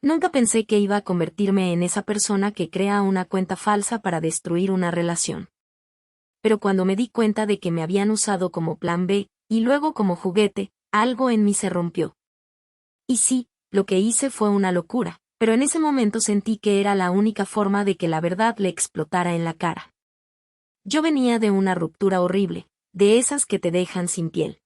Nunca pensé que iba a convertirme en esa persona que crea una cuenta falsa para destruir una relación. Pero cuando me di cuenta de que me habían usado como plan B, y luego como juguete, algo en mí se rompió. Y sí, lo que hice fue una locura, pero en ese momento sentí que era la única forma de que la verdad le explotara en la cara. Yo venía de una ruptura horrible, de esas que te dejan sin piel.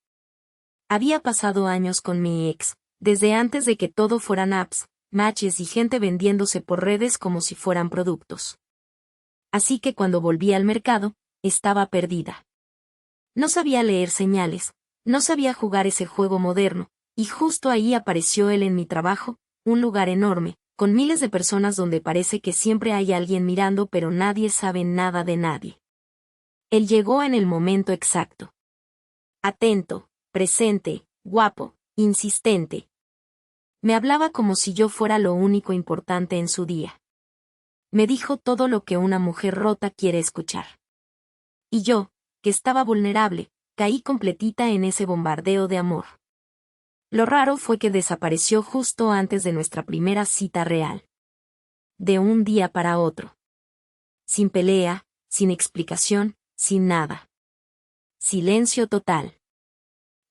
Había pasado años con mi ex, desde antes de que todo fueran apps, matches y gente vendiéndose por redes como si fueran productos. Así que cuando volví al mercado, estaba perdida. No sabía leer señales, no sabía jugar ese juego moderno, y justo ahí apareció él en mi trabajo, un lugar enorme, con miles de personas donde parece que siempre hay alguien mirando pero nadie sabe nada de nadie. Él llegó en el momento exacto. Atento, presente, guapo, insistente. Me hablaba como si yo fuera lo único importante en su día. Me dijo todo lo que una mujer rota quiere escuchar. Y yo, que estaba vulnerable, caí completita en ese bombardeo de amor. Lo raro fue que desapareció justo antes de nuestra primera cita real. De un día para otro. Sin pelea, sin explicación, sin nada. Silencio total.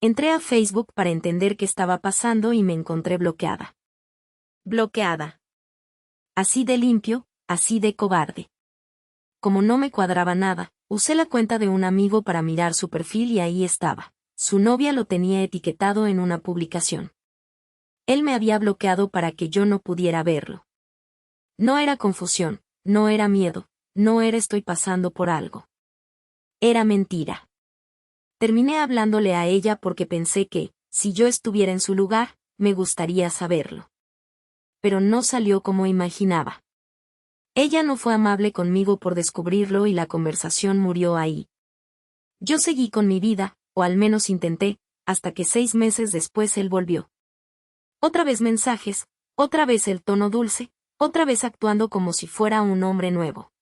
Entré a Facebook para entender qué estaba pasando y me encontré bloqueada. Bloqueada. Así de limpio, así de cobarde. Como no me cuadraba nada, usé la cuenta de un amigo para mirar su perfil y ahí estaba. Su novia lo tenía etiquetado en una publicación. Él me había bloqueado para que yo no pudiera verlo. No era confusión, no era miedo, no era estoy pasando por algo. Era mentira. Terminé hablándole a ella porque pensé que, si yo estuviera en su lugar, me gustaría saberlo. Pero no salió como imaginaba. Ella no fue amable conmigo por descubrirlo y la conversación murió ahí. Yo seguí con mi vida, o al menos intenté, hasta que 6 meses después él volvió. Otra vez mensajes, otra vez el tono dulce, otra vez actuando como si fuera un hombre nuevo.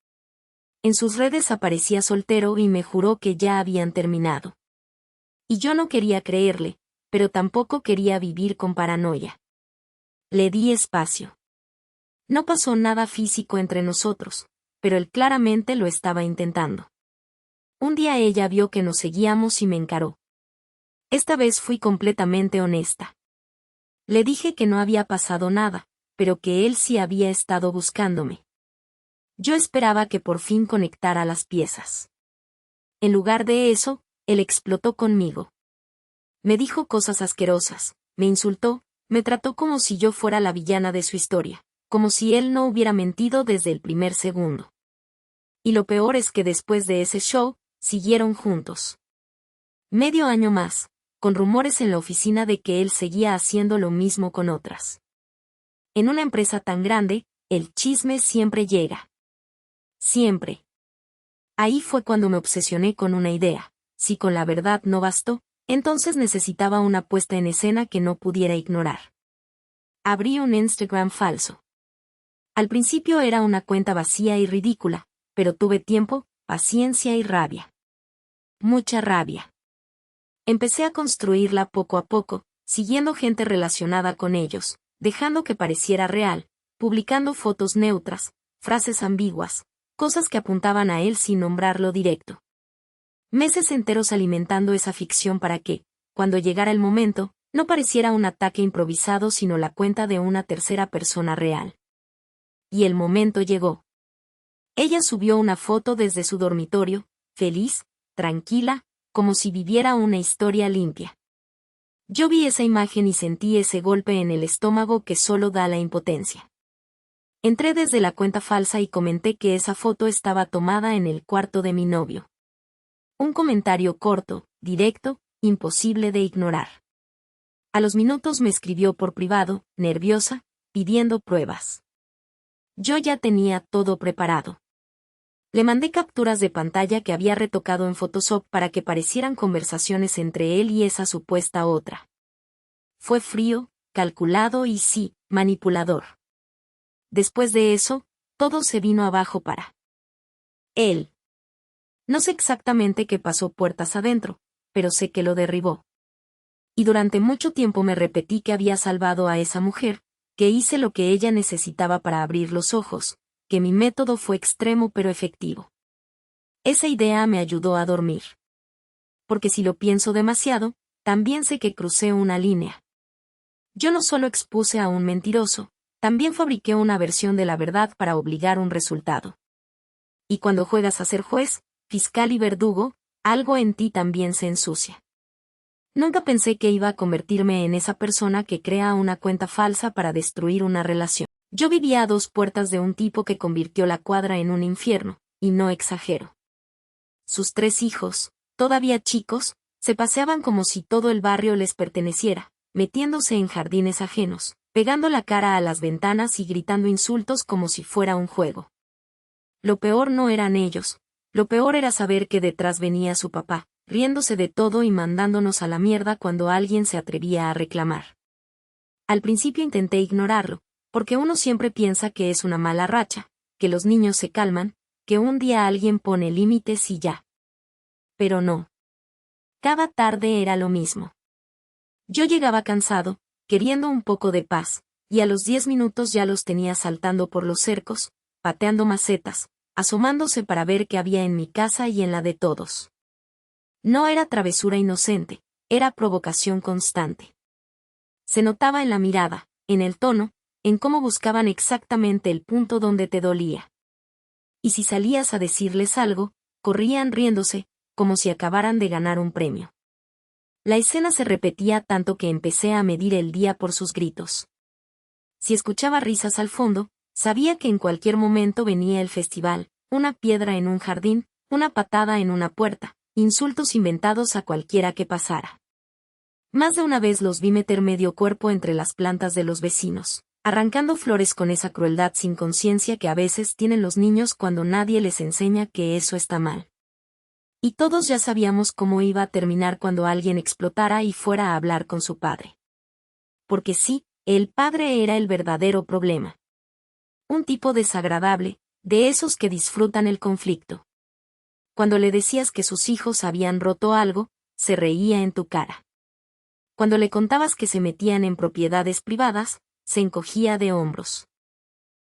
En sus redes aparecía soltero y me juró que ya habían terminado. Y yo no quería creerle, pero tampoco quería vivir con paranoia. Le di espacio. No pasó nada físico entre nosotros, pero él claramente lo estaba intentando. Un día ella vio que nos seguíamos y me encaró. Esta vez fui completamente honesta. Le dije que no había pasado nada, pero que él sí había estado buscándome. Yo esperaba que por fin conectara las piezas. En lugar de eso, él explotó conmigo. Me dijo cosas asquerosas, me insultó, me trató como si yo fuera la villana de su historia, como si él no hubiera mentido desde el primer segundo. Y lo peor es que después de ese show, siguieron juntos. Medio año más, con rumores en la oficina de que él seguía haciendo lo mismo con otras. En una empresa tan grande, el chisme siempre llega. Siempre. Ahí fue cuando me obsesioné con una idea. Si con la verdad no bastó, entonces necesitaba una puesta en escena que no pudiera ignorar. Abrí un Instagram falso. Al principio era una cuenta vacía y ridícula, pero tuve tiempo, paciencia y rabia. Mucha rabia. Empecé a construirla poco a poco, siguiendo gente relacionada con ellos, dejando que pareciera real, publicando fotos neutras, frases ambiguas, cosas que apuntaban a él sin nombrarlo directo. Meses enteros alimentando esa ficción para que, cuando llegara el momento, no pareciera un ataque improvisado sino la cuenta de una tercera persona real. Y el momento llegó. Ella subió una foto desde su dormitorio, feliz, tranquila, como si viviera una historia limpia. Yo vi esa imagen y sentí ese golpe en el estómago que solo da la impotencia. Entré desde la cuenta falsa y comenté que esa foto estaba tomada en el cuarto de mi novio. Un comentario corto, directo, imposible de ignorar. A los minutos me escribió por privado, nerviosa, pidiendo pruebas. Yo ya tenía todo preparado. Le mandé capturas de pantalla que había retocado en Photoshop para que parecieran conversaciones entre él y esa supuesta otra. Fue frío, calculado y sí, manipulador. Después de eso, todo se vino abajo para él. No sé exactamente qué pasó puertas adentro, pero sé que lo derribó. Y durante mucho tiempo me repetí que había salvado a esa mujer, que hice lo que ella necesitaba para abrir los ojos, que mi método fue extremo pero efectivo. Esa idea me ayudó a dormir. Porque si lo pienso demasiado, también sé que crucé una línea. Yo no solo expuse a un mentiroso, también fabriqué una versión de la verdad para obligar un resultado. Y cuando juegas a ser juez, fiscal y verdugo, algo en ti también se ensucia. Nunca pensé que iba a convertirme en esa persona que crea una cuenta falsa para destruir una relación. Yo vivía a 2 puertas de un tipo que convirtió la cuadra en un infierno, y no exagero. Sus 3 hijos, todavía chicos, se paseaban como si todo el barrio les perteneciera, metiéndose en jardines ajenos, pegando la cara a las ventanas y gritando insultos como si fuera un juego. Lo peor no eran ellos, lo peor era saber que detrás venía su papá, riéndose de todo y mandándonos a la mierda cuando alguien se atrevía a reclamar. Al principio intenté ignorarlo, porque uno siempre piensa que es una mala racha, que los niños se calman, que un día alguien pone límites y ya. Pero no. Cada tarde era lo mismo. Yo llegaba cansado, queriendo un poco de paz, y a los 10 minutos ya los tenía saltando por los cercos, pateando macetas, asomándose para ver qué había en mi casa y en la de todos. No era travesura inocente, era provocación constante. Se notaba en la mirada, en el tono, en cómo buscaban exactamente el punto donde te dolía. Y si salías a decirles algo, corrían riéndose, como si acabaran de ganar un premio. La escena se repetía tanto que empecé a medir el día por sus gritos. Si escuchaba risas al fondo, sabía que en cualquier momento venía el festival, una piedra en un jardín, una patada en una puerta, insultos inventados a cualquiera que pasara. Más de una vez los vi meter medio cuerpo entre las plantas de los vecinos, arrancando flores con esa crueldad sin conciencia que a veces tienen los niños cuando nadie les enseña que eso está mal. Y todos ya sabíamos cómo iba a terminar cuando alguien explotara y fuera a hablar con su padre. Porque sí, el padre era el verdadero problema. Un tipo desagradable, de esos que disfrutan el conflicto. Cuando le decías que sus hijos habían roto algo, se reía en tu cara. Cuando le contabas que se metían en propiedades privadas, se encogía de hombros.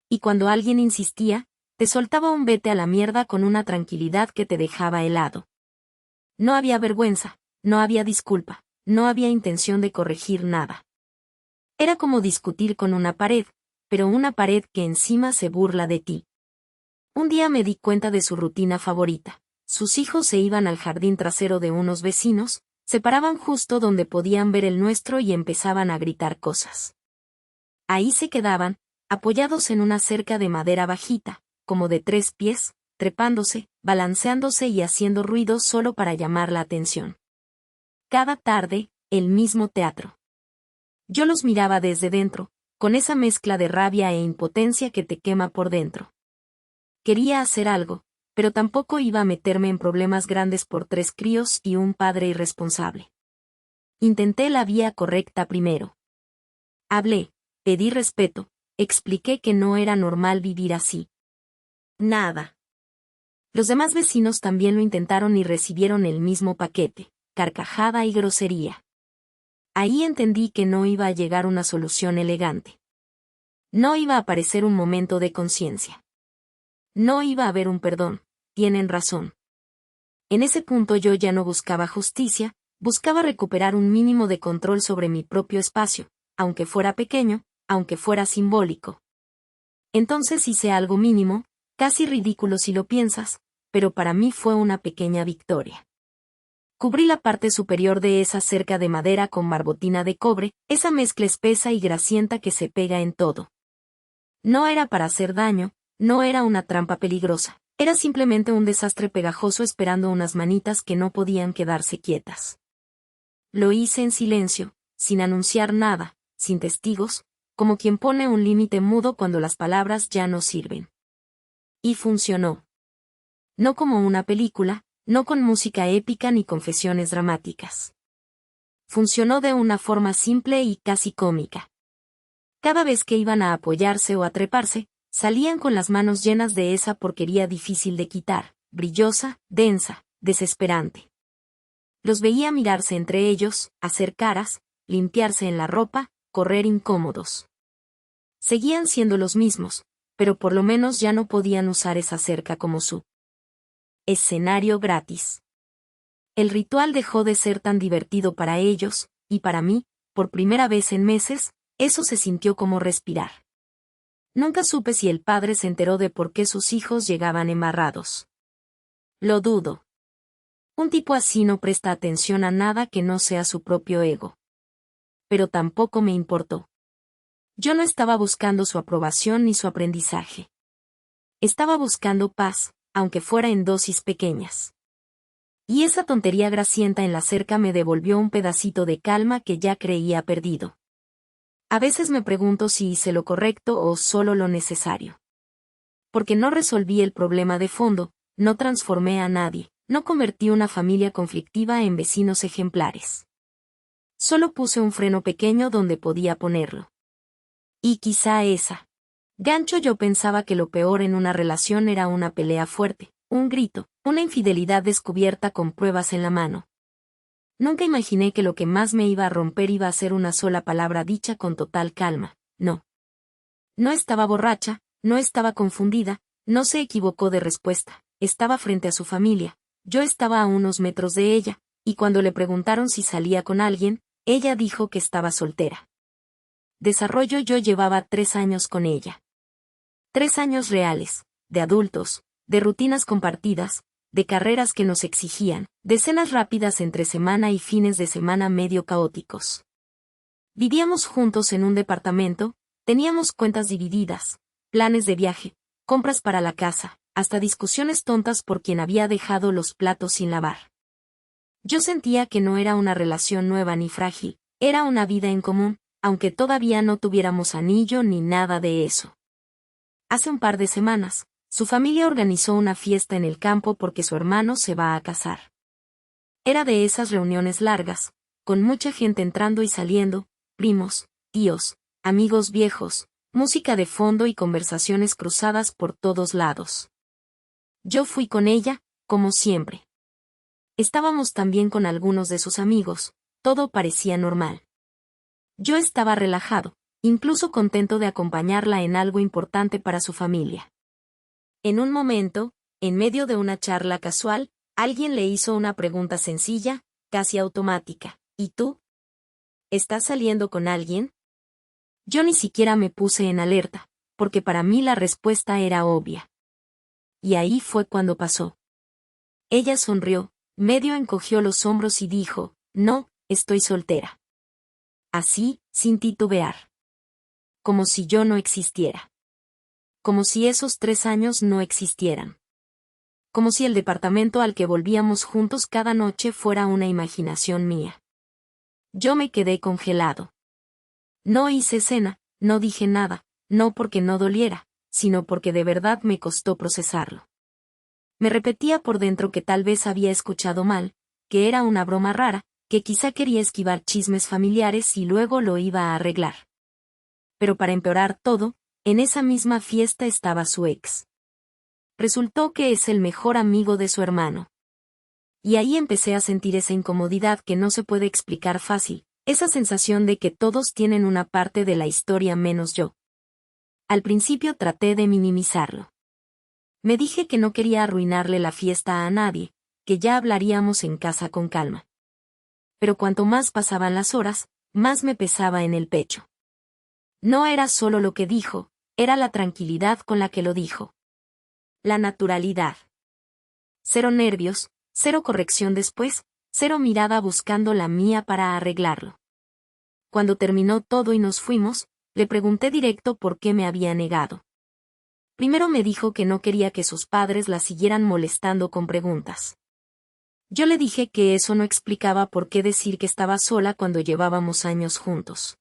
Y cuando alguien insistía, te soltaba un vete a la mierda con una tranquilidad que te dejaba helado. No había vergüenza, no había disculpa, no había intención de corregir nada. Era como discutir con una pared, pero una pared que encima se burla de ti. Un día me di cuenta de su rutina favorita. Sus hijos se iban al jardín trasero de unos vecinos, se paraban justo donde podían ver el nuestro y empezaban a gritar cosas. Ahí se quedaban, apoyados en una cerca de madera bajita, como de 3 pies, trepándose, balanceándose y haciendo ruido solo para llamar la atención. Cada tarde, el mismo teatro. Yo los miraba desde dentro, con esa mezcla de rabia e impotencia que te quema por dentro. Quería hacer algo, pero tampoco iba a meterme en problemas grandes por 3 críos y un padre irresponsable. Intenté la vía correcta primero. Hablé, pedí respeto, expliqué que no era normal vivir así. Nada. Los demás vecinos también lo intentaron y recibieron el mismo paquete, carcajada y grosería. Ahí entendí que no iba a llegar una solución elegante. No iba a aparecer un momento de conciencia. No iba a haber un perdón, tienen razón. En ese punto yo ya no buscaba justicia, buscaba recuperar un mínimo de control sobre mi propio espacio, aunque fuera pequeño, aunque fuera simbólico. Entonces hice algo mínimo, casi ridículo si lo piensas, pero para mí fue una pequeña victoria. Cubrí la parte superior de esa cerca de madera con barbotina de cobre, esa mezcla espesa y grasienta que se pega en todo. No era para hacer daño, no era una trampa peligrosa, era simplemente un desastre pegajoso esperando unas manitas que no podían quedarse quietas. Lo hice en silencio, sin anunciar nada, sin testigos, como quien pone un límite mudo cuando las palabras ya no sirven. Y funcionó. No como una película, no con música épica ni confesiones dramáticas. Funcionó de una forma simple y casi cómica. Cada vez que iban a apoyarse o a treparse, salían con las manos llenas de esa porquería difícil de quitar, brillosa, densa, desesperante. Los veía mirarse entre ellos, hacer caras, limpiarse en la ropa, correr incómodos. Seguían siendo los mismos, pero por lo menos ya no podían usar esa cerca como su escenario gratis. El ritual dejó de ser tan divertido para ellos, y para mí, por primera vez en meses, eso se sintió como respirar. Nunca supe si el padre se enteró de por qué sus hijos llegaban embarrados. Lo dudo. Un tipo así no presta atención a nada que no sea su propio ego. Pero tampoco me importó. Yo no estaba buscando su aprobación ni su aprendizaje. Estaba buscando paz, aunque fuera en dosis pequeñas. Y esa tontería grasienta en la cerca me devolvió un pedacito de calma que ya creía perdido. A veces me pregunto si hice lo correcto o solo lo necesario. Porque no resolví el problema de fondo, no transformé a nadie, no convertí una familia conflictiva en vecinos ejemplares. Solo puse un freno pequeño donde podía ponerlo. Y quizá esa. Gancho, yo pensaba que lo peor en una relación era una pelea fuerte, un grito, una infidelidad descubierta con pruebas en la mano. Nunca imaginé que lo que más me iba a romper iba a ser una sola palabra dicha con total calma, no. No estaba borracha, no estaba confundida, no se equivocó de respuesta, estaba frente a su familia, yo estaba a unos metros de ella, y cuando le preguntaron si salía con alguien, ella dijo que estaba soltera. Desarrollo, yo llevaba 3 años con ella. 3 años reales, de adultos, de rutinas compartidas, de carreras que nos exigían, de cenas rápidas entre semana y fines de semana medio caóticos. Vivíamos juntos en un departamento, teníamos cuentas divididas, planes de viaje, compras para la casa, hasta discusiones tontas por quien había dejado los platos sin lavar. Yo sentía que no era una relación nueva ni frágil, era una vida en común, aunque todavía no tuviéramos anillo ni nada de eso. Hace un par de semanas, su familia organizó una fiesta en el campo porque su hermano se va a casar. Era de esas reuniones largas, con mucha gente entrando y saliendo, primos, tíos, amigos viejos, música de fondo y conversaciones cruzadas por todos lados. Yo fui con ella, como siempre. Estábamos también con algunos de sus amigos, todo parecía normal. Yo estaba relajado, incluso contento de acompañarla en algo importante para su familia. En un momento, en medio de una charla casual, alguien le hizo una pregunta sencilla, casi automática. ¿Y tú? ¿Estás saliendo con alguien? Yo ni siquiera me puse en alerta, porque para mí la respuesta era obvia. Y ahí fue cuando pasó. Ella sonrió, medio encogió los hombros y dijo, no, estoy soltera. Así, sin titubear. Como si yo no existiera. Como si esos 3 años no existieran. Como si el departamento al que volvíamos juntos cada noche fuera una imaginación mía. Yo me quedé congelado. No hice escena, no dije nada, no porque no doliera, sino porque de verdad me costó procesarlo. Me repetía por dentro que tal vez había escuchado mal, que era una broma rara, que quizá quería esquivar chismes familiares y luego lo iba a arreglar. Pero para empeorar todo, en esa misma fiesta estaba su ex. Resultó que es el mejor amigo de su hermano. Y ahí empecé a sentir esa incomodidad que no se puede explicar fácil, esa sensación de que todos tienen una parte de la historia menos yo. Al principio traté de minimizarlo. Me dije que no quería arruinarle la fiesta a nadie, que ya hablaríamos en casa con calma. Pero cuanto más pasaban las horas, más me pesaba en el pecho. No era solo lo que dijo, era la tranquilidad con la que lo dijo. La naturalidad. 0 nervios, 0 corrección después, 0 mirada buscando la mía para arreglarlo. Cuando terminó todo y nos fuimos, le pregunté directo por qué me había negado. Primero me dijo que no quería que sus padres la siguieran molestando con preguntas. Yo le dije que eso no explicaba por qué decir que estaba sola cuando llevábamos años juntos.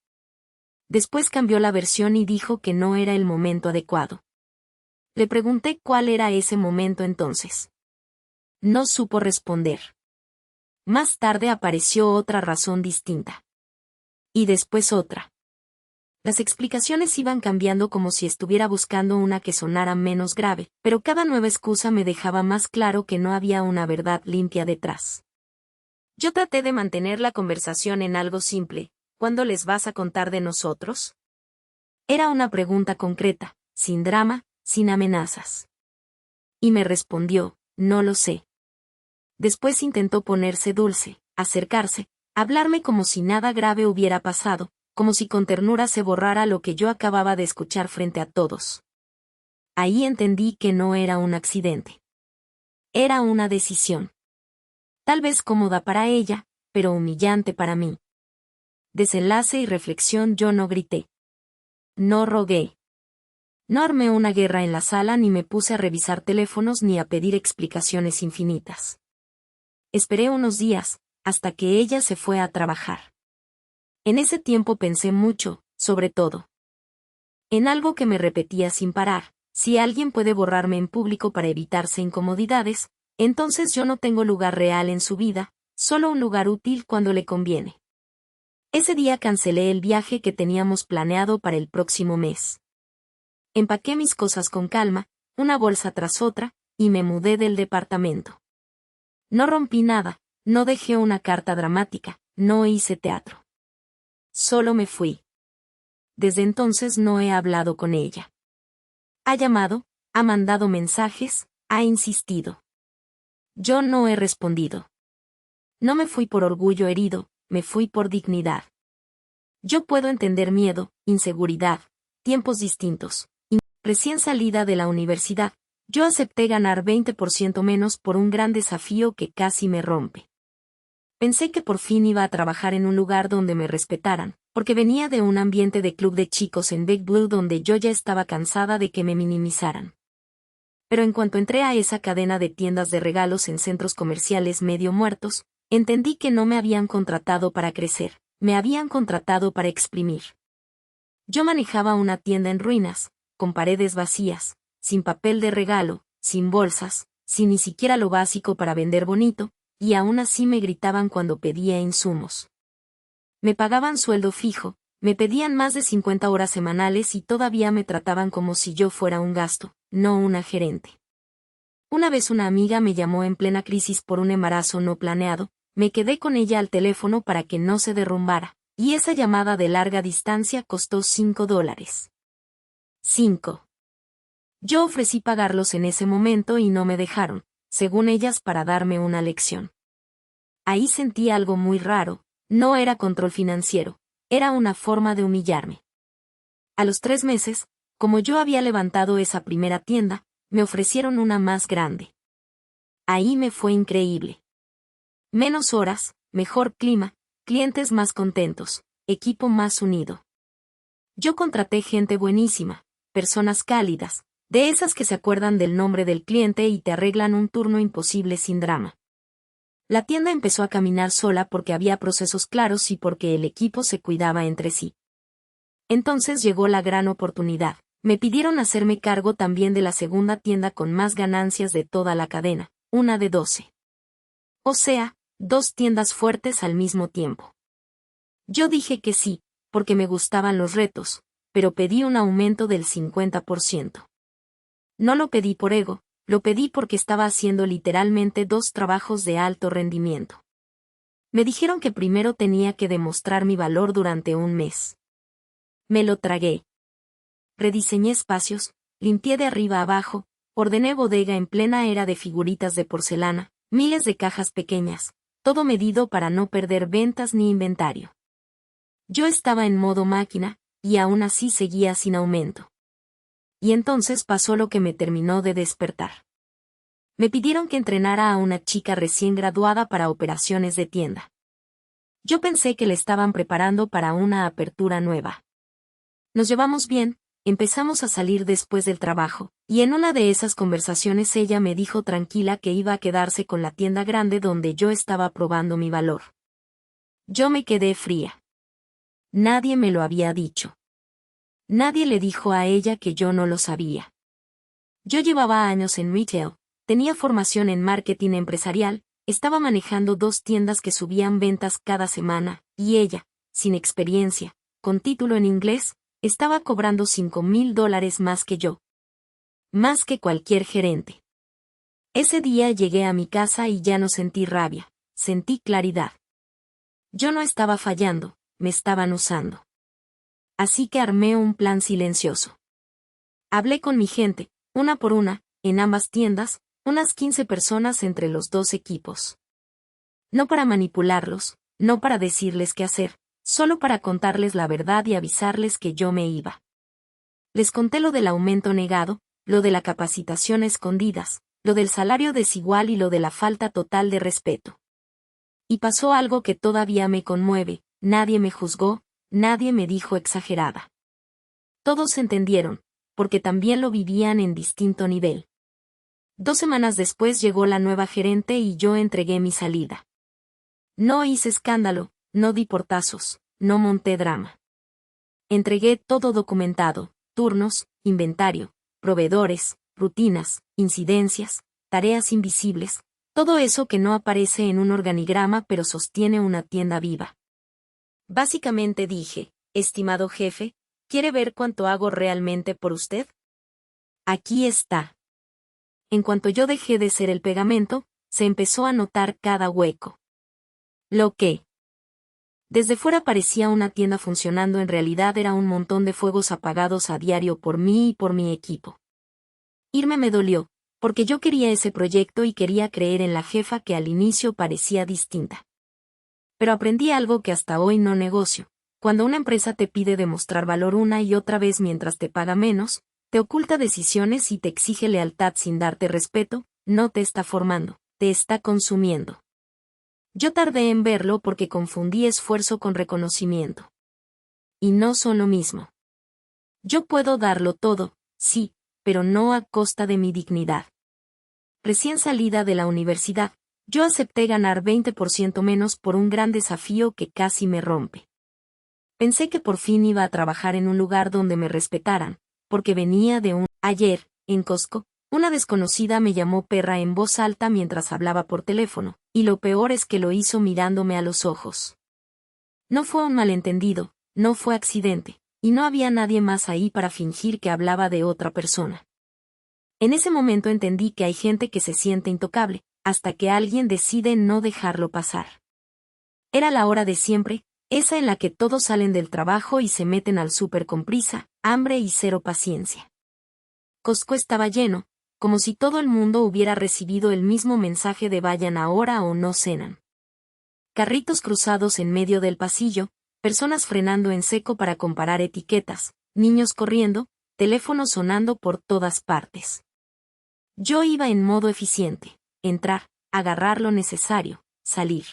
Después cambió la versión y dijo que no era el momento adecuado. Le pregunté cuál era ese momento entonces. No supo responder. Más tarde apareció otra razón distinta. Y después otra. Las explicaciones iban cambiando como si estuviera buscando una que sonara menos grave, pero cada nueva excusa me dejaba más claro que no había una verdad limpia detrás. Yo traté de mantener la conversación en algo simple. ¿Cuándo les vas a contar de nosotros? Era una pregunta concreta, sin drama, sin amenazas. Y me respondió, no lo sé. Después intentó ponerse dulce, acercarse, hablarme como si nada grave hubiera pasado, como si con ternura se borrara lo que yo acababa de escuchar frente a todos. Ahí entendí que no era un accidente. Era una decisión. Tal vez cómoda para ella, pero humillante para mí. Desenlace y reflexión: yo no grité. No rogué. No armé una guerra en la sala ni me puse a revisar teléfonos ni a pedir explicaciones infinitas. Esperé unos días, hasta que ella se fue a trabajar. En ese tiempo pensé mucho, sobre todo, en algo que me repetía sin parar: si alguien puede borrarme en público para evitarse incomodidades, entonces yo no tengo lugar real en su vida, solo un lugar útil cuando le conviene. Ese día cancelé el viaje que teníamos planeado para el próximo mes. Empaqué mis cosas con calma, una bolsa tras otra, y me mudé del departamento. No rompí nada, no dejé una carta dramática, no hice teatro. Solo me fui. Desde entonces no he hablado con ella. Ha llamado, ha mandado mensajes, ha insistido. Yo no he respondido. No me fui por orgullo herido, me fui por dignidad. Yo puedo entender miedo, inseguridad, tiempos distintos. Recién salida de la universidad, yo acepté ganar 20% menos por un gran desafío que casi me rompe. Pensé que por fin iba a trabajar en un lugar donde me respetaran, porque venía de un ambiente de club de chicos en Big Blue donde yo ya estaba cansada de que me minimizaran. Pero en cuanto entré a esa cadena de tiendas de regalos en centros comerciales medio muertos, entendí que no me habían contratado para crecer, me habían contratado para exprimir. Yo manejaba una tienda en ruinas, con paredes vacías, sin papel de regalo, sin bolsas, sin ni siquiera lo básico para vender bonito, y aún así me gritaban cuando pedía insumos. Me pagaban sueldo fijo, me pedían más de 50 horas semanales y todavía me trataban como si yo fuera un gasto, no una gerente. Una vez una amiga me llamó en plena crisis por un embarazo no planeado, me quedé con ella al teléfono para que no se derrumbara, y esa llamada de larga distancia costó $5. 5. Yo ofrecí pagarlos en ese momento y no me dejaron, según ellas, para darme una lección. Ahí sentí algo muy raro, no era control financiero, era una forma de humillarme. A los 3 meses, como yo había levantado esa primera tienda, me ofrecieron una más grande. Ahí me fue increíble. Menos horas, mejor clima, clientes más contentos, equipo más unido. Yo contraté gente buenísima, personas cálidas, de esas que se acuerdan del nombre del cliente y te arreglan un turno imposible sin drama. La tienda empezó a caminar sola porque había procesos claros y porque el equipo se cuidaba entre sí. Entonces llegó la gran oportunidad. Me pidieron hacerme cargo también de la segunda tienda con más ganancias de toda la cadena, una de 12. O sea, 2 tiendas fuertes al mismo tiempo. Yo dije que sí, porque me gustaban los retos, pero pedí un aumento del 50%. No lo pedí por ego, lo pedí porque estaba haciendo literalmente 2 trabajos de alto rendimiento. Me dijeron que primero tenía que demostrar mi valor durante un mes. Me lo tragué. Rediseñé espacios, limpié de arriba a abajo, ordené bodega en plena era de figuritas de porcelana, miles de cajas pequeñas, todo medido para no perder ventas ni inventario. Yo estaba en modo máquina, y aún así seguía sin aumento. Y entonces pasó lo que me terminó de despertar. Me pidieron que entrenara a una chica recién graduada para operaciones de tienda. Yo pensé que le estaban preparando para una apertura nueva. Nos llevamos bien, empezamos a salir después del trabajo, y en una de esas conversaciones ella me dijo tranquila que iba a quedarse con la tienda grande donde yo estaba probando mi valor. Yo me quedé fría. Nadie me lo había dicho. Nadie le dijo a ella que yo no lo sabía. Yo llevaba años en retail, tenía formación en marketing empresarial, estaba manejando 2 tiendas que subían ventas cada semana, y ella, sin experiencia, con título en inglés, estaba cobrando $5,000 más que yo. Más que cualquier gerente. Ese día llegué a mi casa y ya no sentí rabia, sentí claridad. Yo no estaba fallando, me estaban usando. Así que armé un plan silencioso. Hablé con mi gente, una por una, en ambas tiendas, unas 15 personas entre los dos equipos. No para manipularlos, no para decirles qué hacer, solo para contarles la verdad y avisarles que yo me iba. Les conté lo del aumento negado, lo de la capacitación a escondidas, lo del salario desigual y lo de la falta total de respeto. Y pasó algo que todavía me conmueve, nadie me juzgó, nadie me dijo exagerada. Todos entendieron, porque también lo vivían en distinto nivel. 2 semanas después llegó la nueva gerente y yo entregué mi salida. No hice escándalo, no di portazos, no monté drama. Entregué todo documentado, turnos, inventario, proveedores, rutinas, incidencias, tareas invisibles, todo eso que no aparece en un organigrama pero sostiene una tienda viva. Básicamente dije, estimado jefe, ¿quiere ver cuánto hago realmente por usted? Aquí está. En cuanto yo dejé de ser el pegamento, se empezó a notar cada hueco. Lo que desde fuera parecía una tienda funcionando en realidad era un montón de fuegos apagados a diario por mí y por mi equipo. Irme me dolió, porque yo quería ese proyecto y quería creer en la jefa que al inicio parecía distinta. Pero aprendí algo que hasta hoy no negocio. Cuando una empresa te pide demostrar valor una y otra vez mientras te paga menos, te oculta decisiones y te exige lealtad sin darte respeto, no te está formando, te está consumiendo. Yo tardé en verlo porque confundí esfuerzo con reconocimiento. Y no son lo mismo. Yo puedo darlo todo, sí, pero no a costa de mi dignidad. Recién salida de la universidad, yo acepté ganar 20% menos por un gran desafío que casi me rompe. Pensé que por fin iba a trabajar en un lugar donde me respetaran, porque venía de un... Ayer, en Costco, una desconocida me llamó perra en voz alta mientras hablaba por teléfono, y lo peor es que lo hizo mirándome a los ojos. No fue un malentendido, no fue accidente, y no había nadie más ahí para fingir que hablaba de otra persona. En ese momento entendí que hay gente que se siente intocable, hasta que alguien decide no dejarlo pasar. Era la hora de siempre, esa en la que todos salen del trabajo y se meten al súper con prisa, hambre y cero paciencia. Costco estaba lleno, como si todo el mundo hubiera recibido el mismo mensaje de vayan ahora o no cenan. Carritos cruzados en medio del pasillo, personas frenando en seco para comparar etiquetas, niños corriendo, teléfonos sonando por todas partes. Yo iba en modo eficiente, entrar, agarrar lo necesario, salir.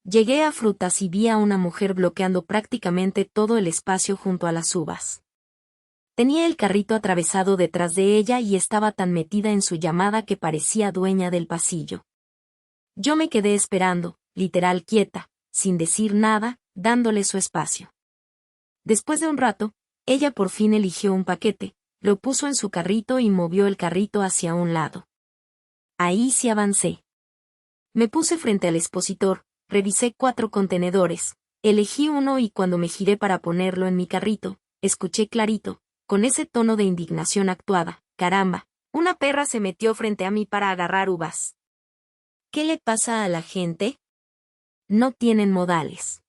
Llegué a frutas y vi a una mujer bloqueando prácticamente todo el espacio junto a las uvas. Tenía el carrito atravesado detrás de ella y estaba tan metida en su llamada que parecía dueña del pasillo. Yo me quedé esperando, literal quieta, sin decir nada, dándole su espacio. Después de un rato, ella por fin eligió un paquete, lo puso en su carrito y movió el carrito hacia un lado. Ahí sí avancé. Me puse frente al expositor, revisé 4 contenedores, elegí uno y cuando me giré para ponerlo en mi carrito, escuché clarito, con ese tono de indignación actuada, caramba, una perra se metió frente a mí para agarrar uvas. ¿Qué le pasa a la gente? No tienen modales.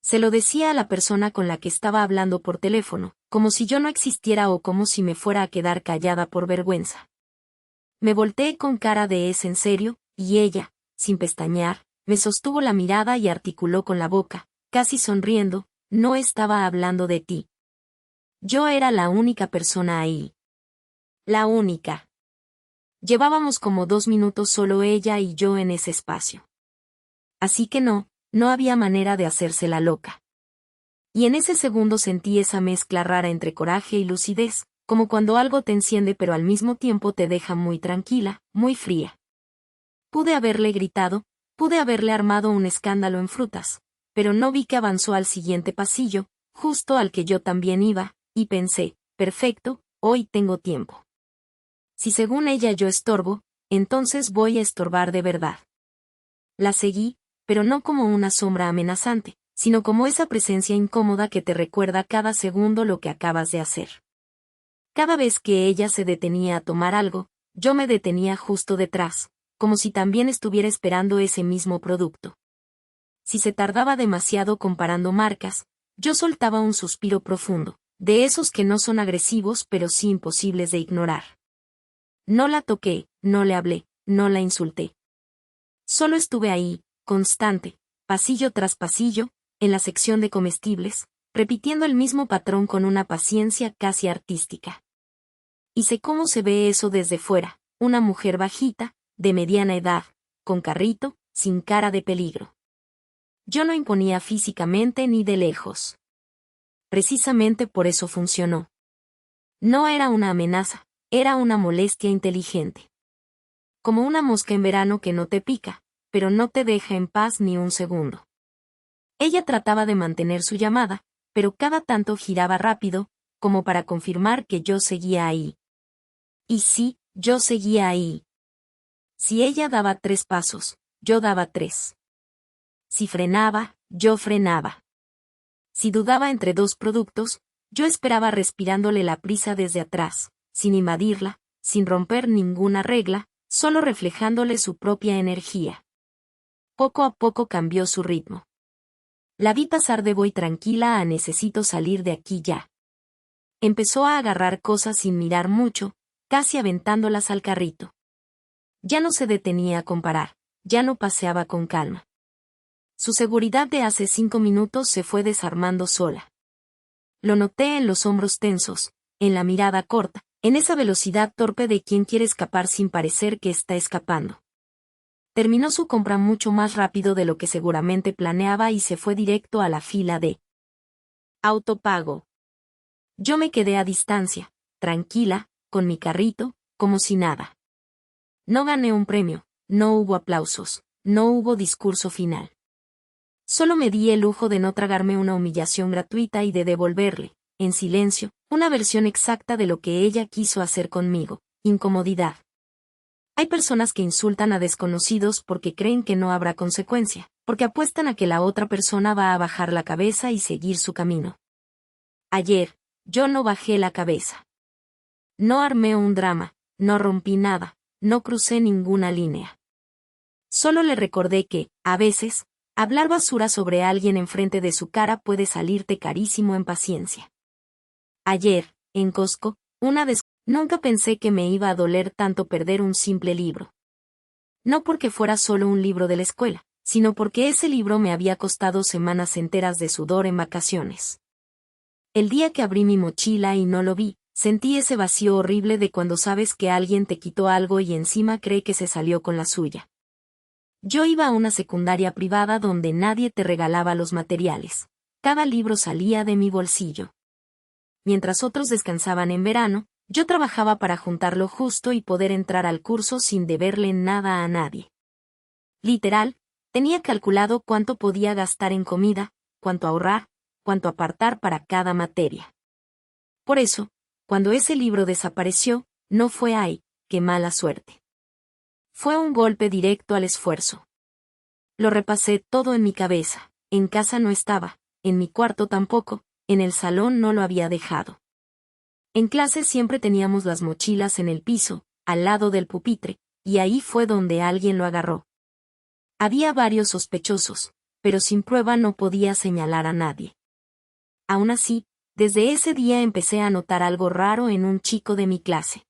Se lo decía a la persona con la que estaba hablando por teléfono, como si yo no existiera o como si me fuera a quedar callada por vergüenza. Me volteé con cara de ¿es en serio? Y ella, sin pestañear, me sostuvo la mirada y articuló con la boca, casi sonriendo, no estaba hablando de ti. Yo era la única persona ahí. La única. Llevábamos como 2 minutos solo ella y yo en ese espacio. Así que no había manera de hacerse la loca. Y en ese segundo sentí esa mezcla rara entre coraje y lucidez, como cuando algo te enciende pero al mismo tiempo te deja muy tranquila, muy fría. Pude haberle gritado, pude haberle armado un escándalo en frutas, pero no vi que avanzó al siguiente pasillo, justo al que yo también iba, y pensé, perfecto, hoy tengo tiempo. Si según ella yo estorbo, entonces voy a estorbar de verdad. La seguí, pero no como una sombra amenazante, sino como esa presencia incómoda que te recuerda cada segundo lo que acabas de hacer. Cada vez que ella se detenía a tomar algo, yo me detenía justo detrás, como si también estuviera esperando ese mismo producto. Si se tardaba demasiado comparando marcas, Yo soltaba un suspiro profundo, de esos que no son agresivos pero sí imposibles de ignorar. No la toqué, no le hablé, no la insulté. Solo estuve ahí, constante, pasillo tras pasillo, en la sección de comestibles, repitiendo el mismo patrón con una paciencia casi artística. Y sé cómo se ve eso desde fuera, una mujer bajita, de mediana edad, con carrito, sin cara de peligro. Yo no imponía físicamente ni de lejos. Precisamente por eso funcionó. No era una amenaza, era una molestia inteligente. Como una mosca en verano que no te pica, pero no te deja en paz ni un segundo. Ella trataba de mantener su llamada, pero cada tanto giraba rápido, como para confirmar que yo seguía ahí. Y sí, yo seguía ahí. Si ella daba 3 pasos, yo daba 3. Si frenaba, yo frenaba. Si dudaba entre 2 productos, yo esperaba respirándole la prisa desde atrás, sin invadirla, sin romper ninguna regla, solo reflejándole su propia energía. Poco a poco cambió su ritmo. La vi pasar de voy tranquila a necesito salir de aquí ya. Empezó a agarrar cosas sin mirar mucho, casi aventándolas al carrito. Ya no se detenía a comparar, ya no paseaba con calma. Su seguridad de hace 5 minutos se fue desarmando sola. Lo noté en los hombros tensos, en la mirada corta, en esa velocidad torpe de quien quiere escapar sin parecer que está escapando. Terminó su compra mucho más rápido de lo que seguramente planeaba y se fue directo a la fila de autopago. Yo me quedé a distancia, tranquila, con mi carrito, como si nada. No gané un premio, no hubo aplausos, no hubo discurso final. Solo me di el lujo de no tragarme una humillación gratuita y de devolverle, en silencio, una versión exacta de lo que ella quiso hacer conmigo: incomodidad. Hay personas que insultan a desconocidos porque creen que no habrá consecuencia, porque apuestan a que la otra persona va a bajar la cabeza y seguir su camino. Ayer, yo no bajé la cabeza. No armé un drama, no rompí nada, no crucé ninguna línea. Solo le recordé que, a veces, hablar basura sobre alguien enfrente de su cara puede salirte carísimo en paciencia. Ayer, en Costco, nunca pensé que me iba a doler tanto perder un simple libro. No porque fuera solo un libro de la escuela, sino porque ese libro me había costado semanas enteras de sudor en vacaciones. El día que abrí mi mochila y no lo vi, sentí ese vacío horrible de cuando sabes que alguien te quitó algo y encima cree que se salió con la suya. Yo iba a una secundaria privada donde nadie te regalaba los materiales. Cada libro salía de mi bolsillo. Mientras otros descansaban en verano, yo trabajaba para juntar lo justo y poder entrar al curso sin deberle nada a nadie. Literal, tenía calculado cuánto podía gastar en comida, cuánto ahorrar, cuánto apartar para cada materia. Por eso, cuando ese libro desapareció, no fue ¡ay, qué mala suerte! Fue un golpe directo al esfuerzo. Lo repasé todo en mi cabeza, en casa no estaba, en mi cuarto tampoco, en el salón no lo había dejado. En clase siempre teníamos las mochilas en el piso, al lado del pupitre, y ahí fue donde alguien lo agarró. Había varios sospechosos, pero sin prueba no podía señalar a nadie. Aún así, desde ese día empecé a notar algo raro en un chico de mi clase.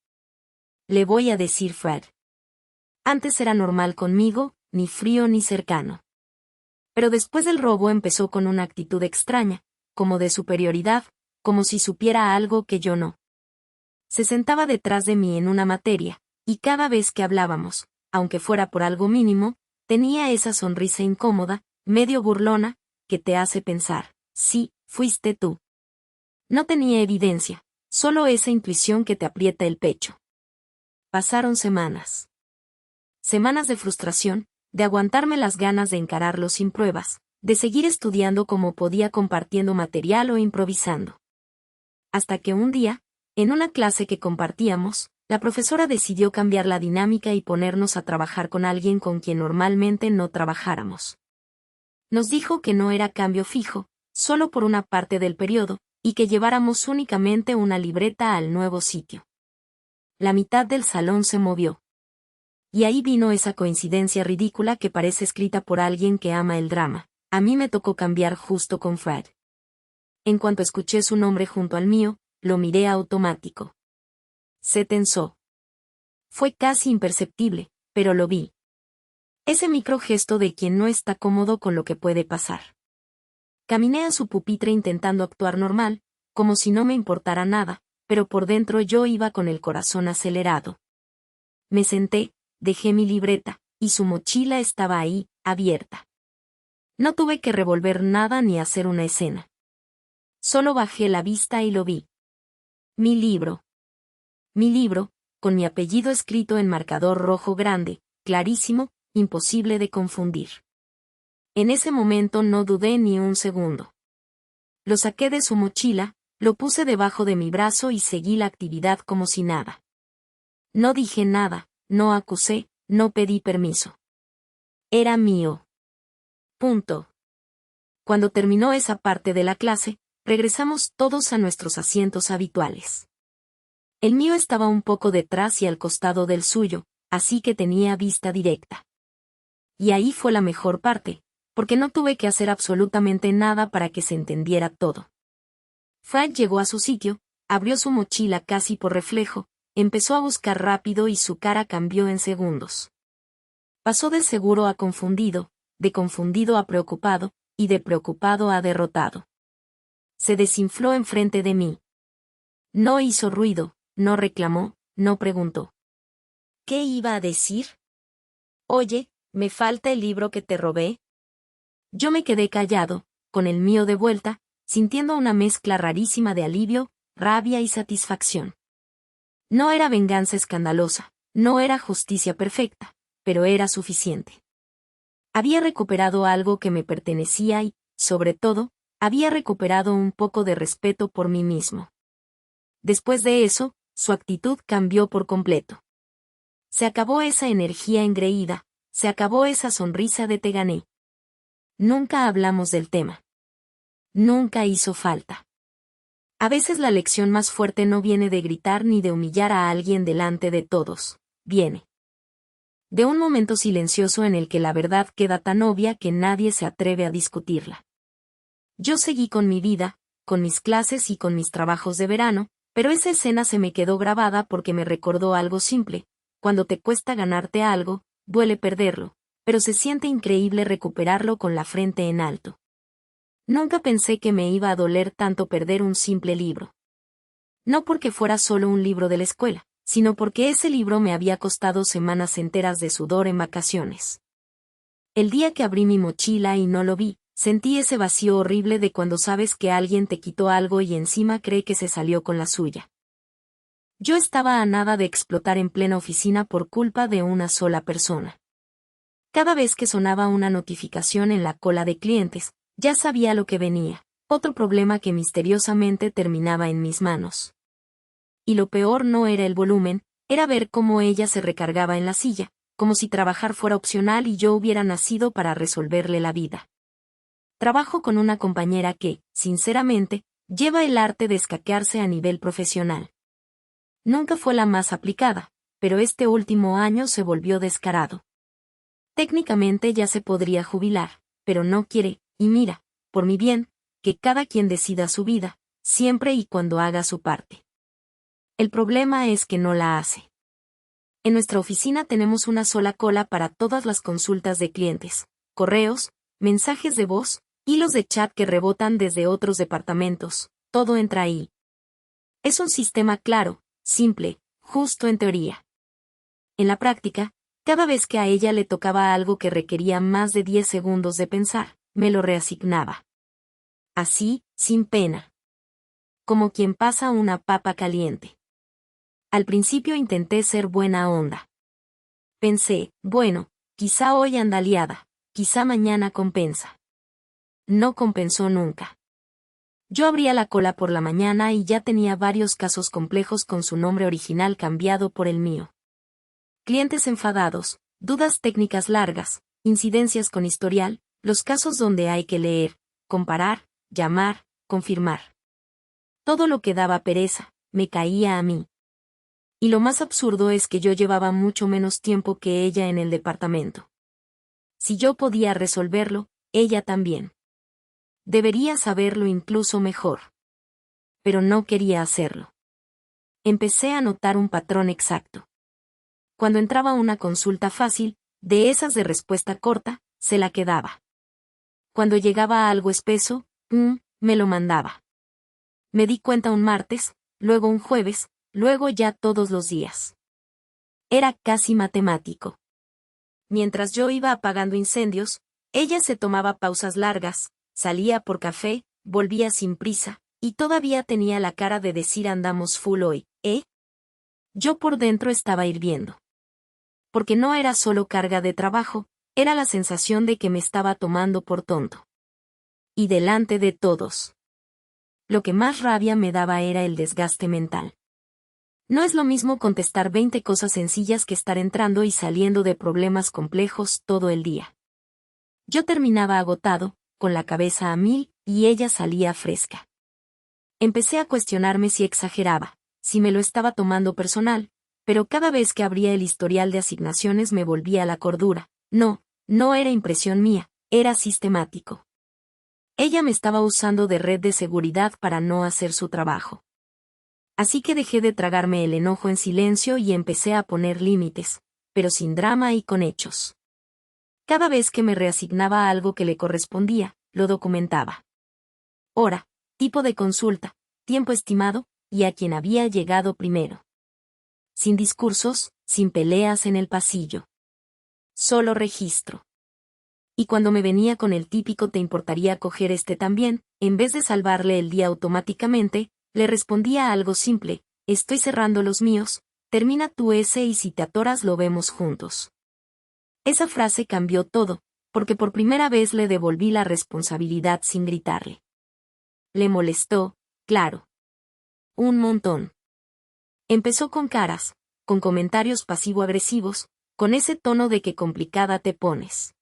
Le voy a decir Fred. Antes era normal conmigo, ni frío ni cercano. Pero después del robo empezó con una actitud extraña, como de superioridad, como si supiera algo que yo no. Se sentaba detrás de mí en una materia, y cada vez que hablábamos, aunque fuera por algo mínimo, tenía esa sonrisa incómoda, medio burlona, que te hace pensar, sí, fuiste tú. No tenía evidencia, solo esa intuición que te aprieta el pecho. Pasaron semanas. Semanas de frustración, de aguantarme las ganas de encararlo sin pruebas, de seguir estudiando como podía compartiendo material o improvisando. Hasta que un día, en una clase que compartíamos, la profesora decidió cambiar la dinámica y ponernos a trabajar con alguien con quien normalmente no trabajáramos. Nos dijo que no era cambio fijo, solo por una parte del periodo, y que lleváramos únicamente una libreta al nuevo sitio. La mitad del salón se movió. Y ahí vino esa coincidencia ridícula que parece escrita por alguien que ama el drama. A mí me tocó cambiar justo con Fred. En cuanto escuché su nombre junto al mío, lo miré automático. Se tensó. Fue casi imperceptible, pero lo vi. Ese microgesto de quien no está cómodo con lo que puede pasar. Caminé a su pupitre intentando actuar normal, como si no me importara nada, pero por dentro yo iba con el corazón acelerado. Me senté, dejé mi libreta, y su mochila estaba ahí, abierta. No tuve que revolver nada ni hacer una escena. Solo bajé la vista y lo vi. Mi libro. Mi libro, con mi apellido escrito en marcador rojo grande, clarísimo, imposible de confundir. En ese momento no dudé ni un segundo. Lo saqué de su mochila, lo puse debajo de mi brazo y seguí la actividad como si nada. No dije nada, no acusé, no pedí permiso. Era mío. Punto. Cuando terminó esa parte de la clase, regresamos todos a nuestros asientos habituales. El mío estaba un poco detrás y al costado del suyo, así que tenía vista directa. Y ahí fue la mejor parte, porque no tuve que hacer absolutamente nada para que se entendiera todo. Frank llegó a su sitio, abrió su mochila casi por reflejo, empezó a buscar rápido y su cara cambió en segundos. Pasó de seguro a confundido, de confundido a preocupado, y de preocupado a derrotado. Se desinfló enfrente de mí. No hizo ruido, no reclamó, no preguntó. ¿Qué iba a decir? Oye, ¿me falta el libro que te robé? Yo me quedé callado, con el mío de vuelta, sintiendo una mezcla rarísima de alivio, rabia y satisfacción. No era venganza escandalosa, no era justicia perfecta, pero era suficiente. Había recuperado algo que me pertenecía y, sobre todo, había recuperado un poco de respeto por mí mismo. Después de eso, su actitud cambió por completo. Se acabó esa energía engreída, se acabó esa sonrisa de te gané. Nunca hablamos del tema. Nunca hizo falta. A veces la lección más fuerte no viene de gritar ni de humillar a alguien delante de todos, viene de un momento silencioso en el que la verdad queda tan obvia que nadie se atreve a discutirla. Yo seguí con mi vida, con mis clases y con mis trabajos de verano, pero esa escena se me quedó grabada porque me recordó algo simple: cuando te cuesta ganarte algo, duele perderlo, pero se siente increíble recuperarlo con la frente en alto. Nunca pensé que me iba a doler tanto perder un simple libro. No porque fuera solo un libro de la escuela, sino porque ese libro me había costado semanas enteras de sudor en vacaciones. El día que abrí mi mochila y no lo vi, sentí ese vacío horrible de cuando sabes que alguien te quitó algo y encima cree que se salió con la suya. Yo estaba a nada de explotar en plena oficina por culpa de una sola persona. Cada vez que sonaba una notificación en la cola de clientes, ya sabía lo que venía, otro problema que misteriosamente terminaba en mis manos. Y lo peor no era el volumen, era ver cómo ella se recargaba en la silla, como si trabajar fuera opcional y yo hubiera nacido para resolverle la vida. Trabajo con una compañera que, sinceramente, lleva el arte de escaquearse a nivel profesional. Nunca fue la más aplicada, pero este último año se volvió descarado. Técnicamente ya se podría jubilar, pero no quiere, y mira, por mi bien, que cada quien decida su vida, siempre y cuando haga su parte. El problema es que no la hace. En nuestra oficina tenemos una sola cola para todas las consultas de clientes, correos, mensajes de voz, hilos de chat que rebotan desde otros departamentos, todo entra ahí. Es un sistema claro, simple, justo en teoría. En la práctica, cada vez que a ella le tocaba algo que requería más de 10 segundos de pensar, me lo reasignaba. Así, sin pena. Como quien pasa una papa caliente. Al principio intenté ser buena onda. Pensé, bueno, quizá hoy anda liada, quizá mañana compensa. No compensó nunca. Yo abría la cola por la mañana y ya tenía varios casos complejos con su nombre original cambiado por el mío. Clientes enfadados, dudas técnicas largas, incidencias con historial, los casos donde hay que leer, comparar, llamar, confirmar. Todo lo que daba pereza, me caía a mí. Y lo más absurdo es que yo llevaba mucho menos tiempo que ella en el departamento. Si yo podía resolverlo, ella también. Debería saberlo incluso mejor. Pero no quería hacerlo. Empecé a notar un patrón exacto. Cuando entraba una consulta fácil, de esas de respuesta corta, se la quedaba. Cuando llegaba a algo espeso, me lo mandaba. Me di cuenta un martes, luego un jueves, luego ya todos los días. Era casi matemático. Mientras yo iba apagando incendios, ella se tomaba pausas largas, salía por café, volvía sin prisa, y todavía tenía la cara de decir andamos full hoy, ¿eh? Yo por dentro estaba hirviendo. Porque no era solo carga de trabajo, era la sensación de que me estaba tomando por tonto. Y delante de todos. Lo que más rabia me daba era el desgaste mental. No es lo mismo contestar 20 cosas sencillas que estar entrando y saliendo de problemas complejos todo el día. Yo terminaba agotado, con la cabeza a mil, y ella salía fresca. Empecé a cuestionarme si exageraba, si me lo estaba tomando personal, pero cada vez que abría el historial de asignaciones me volvía a la cordura. No era impresión mía, era sistemático. Ella me estaba usando de red de seguridad para no hacer su trabajo. Así que dejé de tragarme el enojo en silencio y empecé a poner límites, pero sin drama y con hechos. Cada vez que me reasignaba algo que le correspondía, lo documentaba. Hora, tipo de consulta, tiempo estimado, y a quien había llegado primero. Sin discursos, sin peleas en el pasillo. Solo registro. Y cuando me venía con el típico ¿te importaría coger este también?, en vez de salvarle el día automáticamente, le respondía algo simple: estoy cerrando los míos, termina tú ese y si te atoras lo vemos juntos. Esa frase cambió todo, porque por primera vez le devolví la responsabilidad sin gritarle. Le molestó, claro. Un montón. Empezó con caras, con comentarios pasivo-agresivos, con ese tono de que complicada te pones.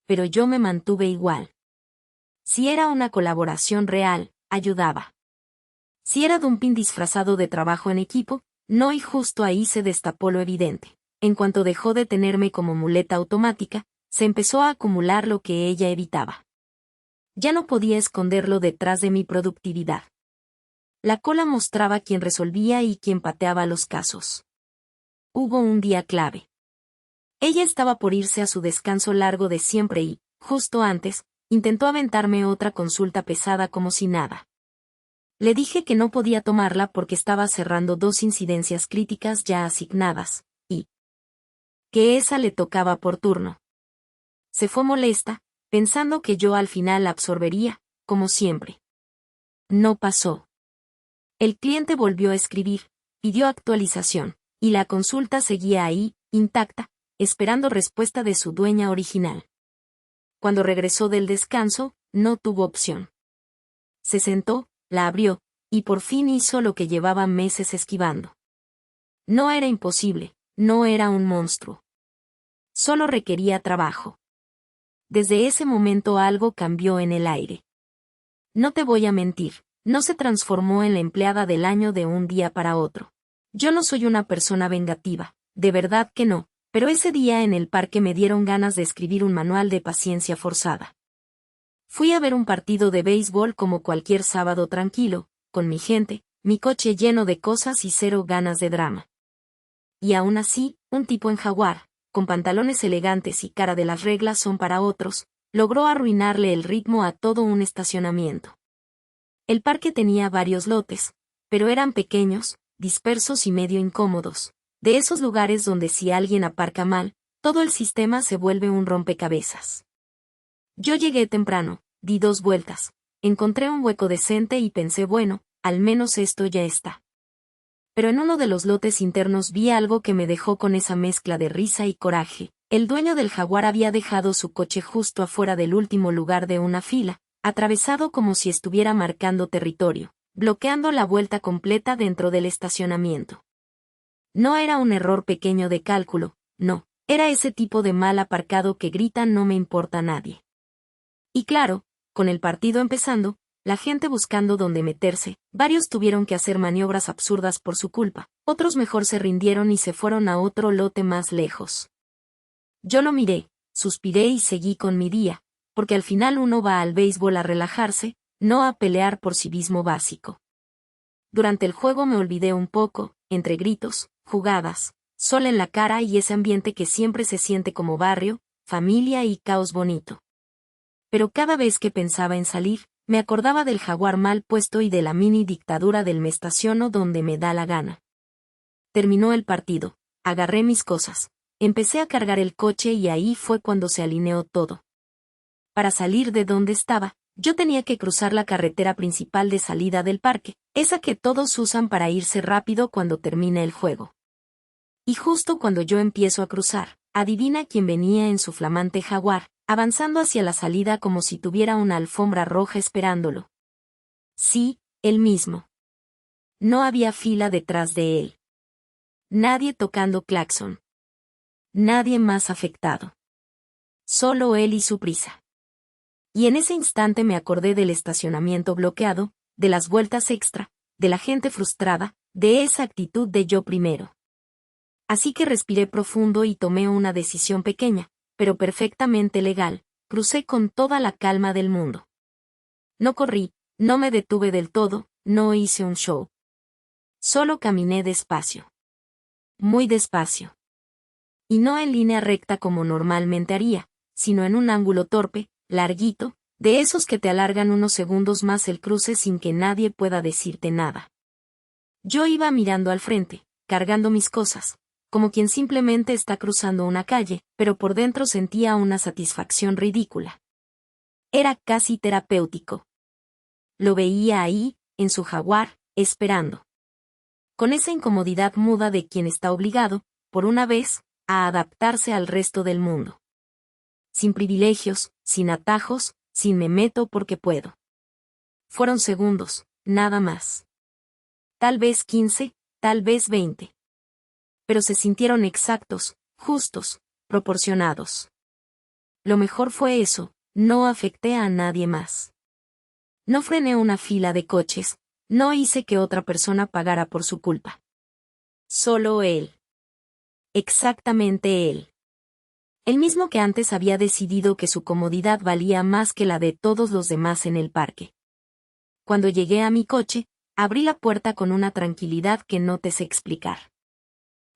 Pero yo me mantuve igual. Si era una colaboración real, ayudaba. Si era dumping disfrazado de trabajo en equipo, no, y justo ahí se destapó lo evidente. En cuanto dejó de tenerme como muleta automática, se empezó a acumular lo que ella evitaba. Ya no podía esconderlo detrás de mi productividad. La cola mostraba quién resolvía y quién pateaba los casos. Hubo un día clave. Ella estaba por irse a su descanso largo de siempre y, justo antes, intentó aventarme otra consulta pesada como si nada. Le dije que no podía tomarla porque estaba cerrando 2 incidencias críticas ya asignadas, y que esa le tocaba por turno. Se fue molesta, pensando que yo al final la absorbería, como siempre. No pasó. El cliente volvió a escribir, pidió actualización, y la consulta seguía ahí, intacta, esperando respuesta de su dueña original. Cuando regresó del descanso, no tuvo opción. Se sentó, la abrió, y por fin hizo lo que llevaba meses esquivando. No era imposible, no era un monstruo. Solo requería trabajo. Desde ese momento algo cambió en el aire. No te voy a mentir, no se transformó en la empleada del año de un día para otro. Yo no soy una persona vengativa, de verdad que no, pero ese día en el parque me dieron ganas de escribir un manual de paciencia forzada. Fui a ver un partido de béisbol como cualquier sábado tranquilo, con mi gente, mi coche lleno de cosas y cero ganas de drama. Y aún así, un tipo en jaguar, con pantalones elegantes y cara de las reglas son para otros, logró arruinarle el ritmo a todo un estacionamiento. El parque tenía varios lotes, pero eran pequeños, dispersos y medio incómodos, de esos lugares donde si alguien aparca mal, todo el sistema se vuelve un rompecabezas. Yo llegué temprano, di 2 vueltas, encontré un hueco decente y pensé bueno, al menos esto ya está. Pero en uno de los lotes internos vi algo que me dejó con esa mezcla de risa y coraje. El dueño del jaguar había dejado su coche justo afuera del último lugar de una fila, atravesado como si estuviera marcando territorio, bloqueando la vuelta completa dentro del estacionamiento. No era un error pequeño de cálculo, no, era ese tipo de mal aparcado que grita no me importa a nadie. Y claro, con el partido empezando, la gente buscando dónde meterse, varios tuvieron que hacer maniobras absurdas por su culpa, otros mejor se rindieron y se fueron a otro lote más lejos. Yo lo miré, suspiré y seguí con mi día, porque al final uno va al béisbol a relajarse, no a pelear por civismo básico. Durante el juego me olvidé un poco, entre gritos, jugadas, sol en la cara y ese ambiente que siempre se siente como barrio, familia y caos bonito. Pero cada vez que pensaba en salir, me acordaba del jaguar mal puesto y de la mini dictadura del me estaciono donde me da la gana. Terminó el partido, agarré mis cosas, empecé a cargar el coche y ahí fue cuando se alineó todo. Para salir de donde estaba, yo tenía que cruzar la carretera principal de salida del parque, esa que todos usan para irse rápido cuando termina el juego. Y justo cuando yo empiezo a cruzar, adivina quién venía en su flamante jaguar, avanzando hacia la salida como si tuviera una alfombra roja esperándolo. Sí, él mismo. No había fila detrás de él. Nadie tocando claxon. Nadie más afectado. Solo él y su prisa. Y en ese instante me acordé del estacionamiento bloqueado, de las vueltas extra, de la gente frustrada, de esa actitud de yo primero. Así que respiré profundo y tomé una decisión pequeña, pero perfectamente legal, crucé con toda la calma del mundo. No corrí, no me detuve del todo, no hice un show. Solo caminé despacio. Muy despacio. Y no en línea recta como normalmente haría, sino en un ángulo torpe, larguito, de esos que te alargan unos segundos más el cruce sin que nadie pueda decirte nada. Yo iba mirando al frente, cargando mis cosas, como quien simplemente está cruzando una calle, pero por dentro sentía una satisfacción ridícula. Era casi terapéutico. Lo veía ahí, en su jaguar, esperando. Con esa incomodidad muda de quien está obligado, por una vez, a adaptarse al resto del mundo. Sin privilegios, sin atajos, sin me meto porque puedo. Fueron segundos, nada más. Tal vez 15, tal vez 20. Pero se sintieron exactos, justos, proporcionados. Lo mejor fue eso, no afecté a nadie más. No frené una fila de coches, no hice que otra persona pagara por su culpa. Solo él. Exactamente él. El mismo que antes había decidido que su comodidad valía más que la de todos los demás en el parque. Cuando llegué a mi coche, abrí la puerta con una tranquilidad que no te sé explicar.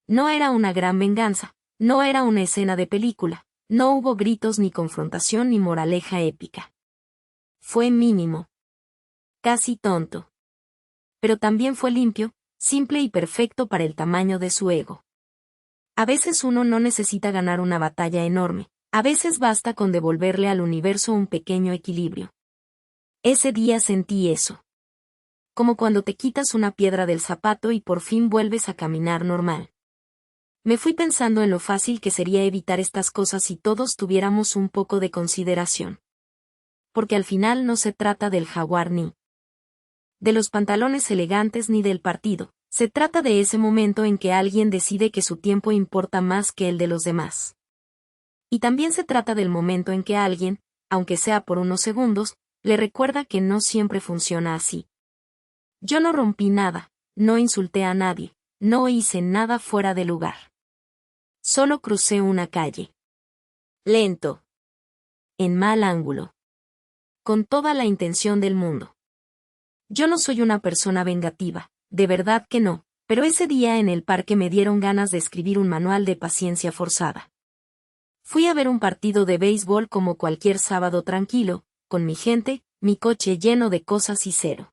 No era una gran venganza, no era una escena de película, no hubo gritos ni confrontación ni moraleja épica. Fue mínimo. Casi tonto. Pero también fue limpio, simple y perfecto para el tamaño de su ego. A veces uno no necesita ganar una batalla enorme, a veces basta con devolverle al universo un pequeño equilibrio. Ese día sentí eso. Como cuando te quitas una piedra del zapato y por fin vuelves a caminar normal. Me fui pensando en lo fácil que sería evitar estas cosas si todos tuviéramos un poco de consideración. Porque al final no se trata del jaguar ni de los pantalones elegantes ni del partido, se trata de ese momento en que alguien decide que su tiempo importa más que el de los demás. Y también se trata del momento en que alguien, aunque sea por unos segundos, le recuerda que no siempre funciona así. Yo no rompí nada, no insulté a nadie, no hice nada fuera de lugar. Solo crucé una calle. Lento. En mal ángulo. Con toda la intención del mundo. Yo no soy una persona vengativa, de verdad que no, pero ese día en el parque me dieron ganas de escribir un manual de paciencia forzada. Fui a ver un partido de béisbol como cualquier sábado tranquilo, con mi gente, mi coche lleno de cosas y cero.